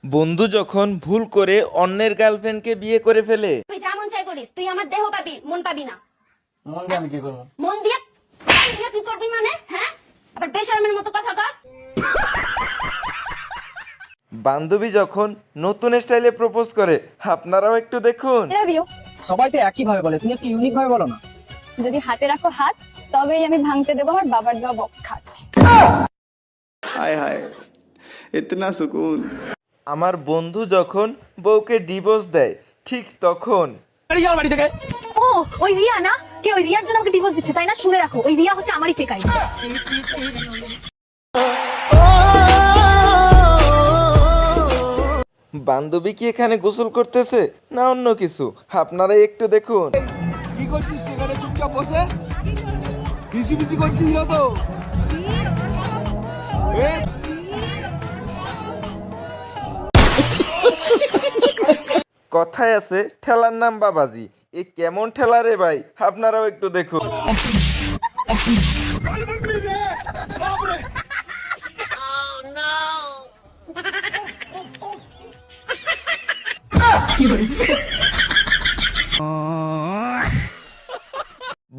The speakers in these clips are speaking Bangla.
বন্ধু যখন ভুল করে অন্যের গার্লফ্রেন্ডকে বিয়ে করে ফেলে। তুই যা মন চাই করিস, তুই আমার দেহ পাবি, মন পাবি না। মন দিয়ে আমি কি করবো? মন দিয়ে কি করবি মানে? হ্যাঁ, আবার বেশরমের মতো কথা কস। বান্ধবী যখন নতুন স্টাইলে প্রপোজ করে, আপনারাও একটু দেখুন। সবাই তো একই ভাবে বলে, তুমি একটু ইউনিক ভাবে বলো না। যদি হাতে রাখো হাত, তবেই আমি ভাঙতে দেবো আমার বাবার দেওয়া বক্স খাট। हाय हाय इतना सुकून। আমার বন্ধু যখন বউকে ডিভোর্স দেয়, ঠিক তখন বাড়ি থেকে ও, ওই রিয়া না? কে ওই রিয়ার জন্য আমাকে ডিভোর্স দিচ্ছে, তাই না? শুনে রাখো, ওই রিয়া হচ্ছে আমারই ফেক আইডি। বান্ধবী কি এখানে গোসল করতেছে না অন্য কিছু, আপনারাই একটু দেখুন। কি করছিস এখানে চুপচাপ বসে? বিসি বিসি করছিস না তো? কথায় আছে ঠেলার নাম বাবাজি, এ কেমন ঠেলা রে ভাই, আপনারাও একটু দেখুন।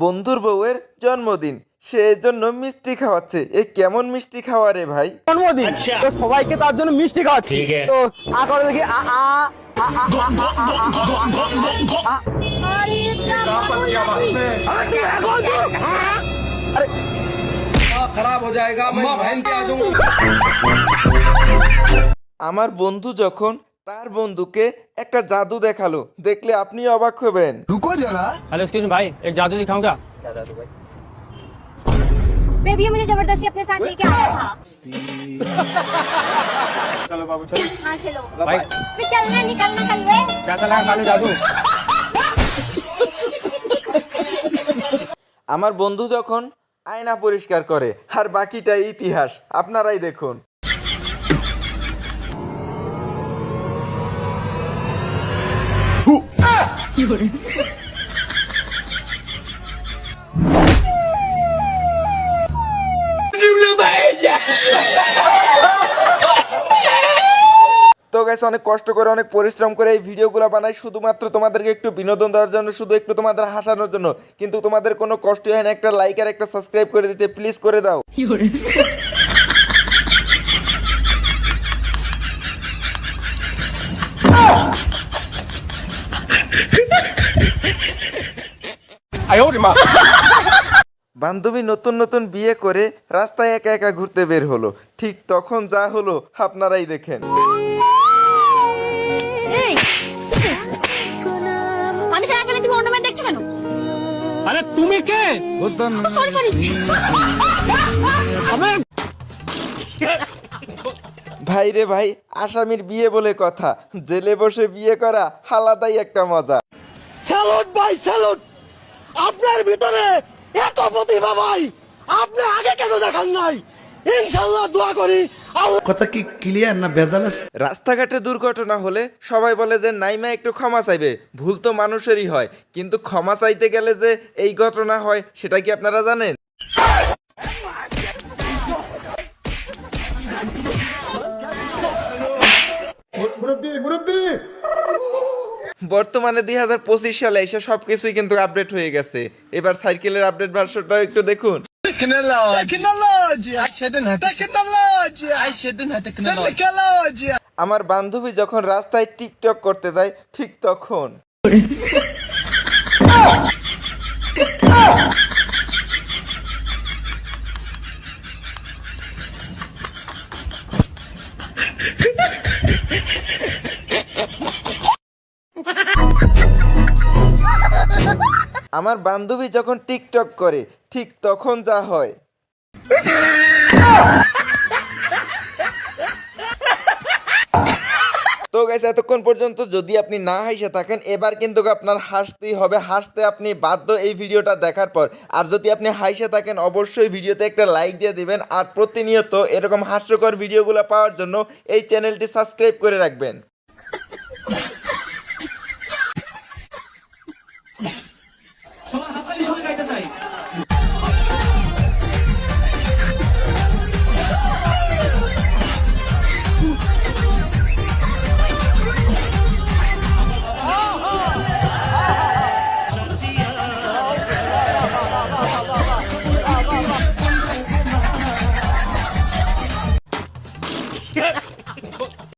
বন্ধুর বউয়ের জন্মদিন, সে জন্য মিষ্টি খাওয়াচ্ছে, এ কেমন মিষ্টি খাওয়া রে ভাই। জন্মদিন তো সবাইকে তার জন্য মিষ্টি খাওয়াচ্ছি। তো আ করে দেখি আ আ खराब हो जाएगा मैं बहन के आ जाऊंगा। আমার বন্ধু যখন তার বন্ধুকে একটা জাদু দেখালো, দেখলে আপনি অবাক হবেন। रुको जरा। हेलो एक्सक्यूज मी भाई, एक जादू दिखाऊं क्या? बेबी मुझे जबरदस्ती अपने साथ लेके आया था। चलो बाबू चलो। हाँ चलो भाई निकलना निकलना कल वे। क्या चला खाली जादू? আমার বন্ধু যখন আয়না পরিষ্কার করে, আর বাকিটা ইতিহাস, আপনারাই দেখুন। তো গাইস, অনেক কষ্ট করে অনেক পরিশ্রম করে এই ভিডিওগুলো বানাই শুধুমাত্র তোমাদেরকে একটু বিনোদন দেওয়ার জন্য, শুধু একটু তোমাদের হাসানোর জন্য, কিন্তু তোমাদের কোনো কষ্ট হয় না একটা লাইক আর একটা সাবস্ক্রাইব করে দিতে, প্লিজ করে দাও। বান্ধবী নতুন নতুন বিয়ে করে রাস্তায় একা একা ঘুরতে বের হলো, ঠিক তখন যা হলো আপনারাই দেখেন। এই, আমি ছাড়া কেন তুমি অন্য মেয়ে দেখছো কেন? আরে তুমি কে? Sorry sorry. ভাই রে ভাই, আসামির বিয়ে বলে কথা, জেলে বসে বিয়ে করা আলাদাই একটা মজা। স্যালুট ভাই স্যালুট। আপনার ভিতরে এত প্রতিভা ভাই, আপনি আগে কেন দেখান নাই? ইনশাআল্লাহ দোয়া করি কথা কি ক্লিয়ার না ভেজাল আছে? রাস্তাঘাটে দুর্ঘটনা হলে সবাই বলে যে নাইমা একটু ক্ষমা চাইবে, ভুল তো মানুষেরই হয়, কিন্তু ক্ষমা চাইতে গেলে যে এই ঘটনা হয় সেটা কি আপনারা জানেন? বর্তমানে 2025 সালে এসে সবকিছুই কিন্তু আপডেট হয়ে গেছে, এবার সাইকেলের আপডেট ভার্সনটাও একটু দেখুন। আমার বান্ধবী যখন রাস্তায় টিকটক করতে যায়, ঠিক তখন আমার বান্ধবী যখন টিকটক করে, ঠিক তখন যা হয়। তো গাইস, এতক্ষণ পর্যন্ত যদি আপনি না হাসে থাকেন, এবার কিন্তু আপনার হাসতেই হবে, হাসতে আপনি বাধ্য এই ভিডিওটা দেখার পর। আর যদি আপনি হাসে থাকেন, অবশ্যই ভিডিওতে একটা লাইক দিয়ে দিবেন, আর প্রতিনিয়ত এরকম হাস্যকর ভিডিওগুলো পাওয়ার জন্য এই চ্যানেলটি সাবস্ক্রাইব করে রাখবেন।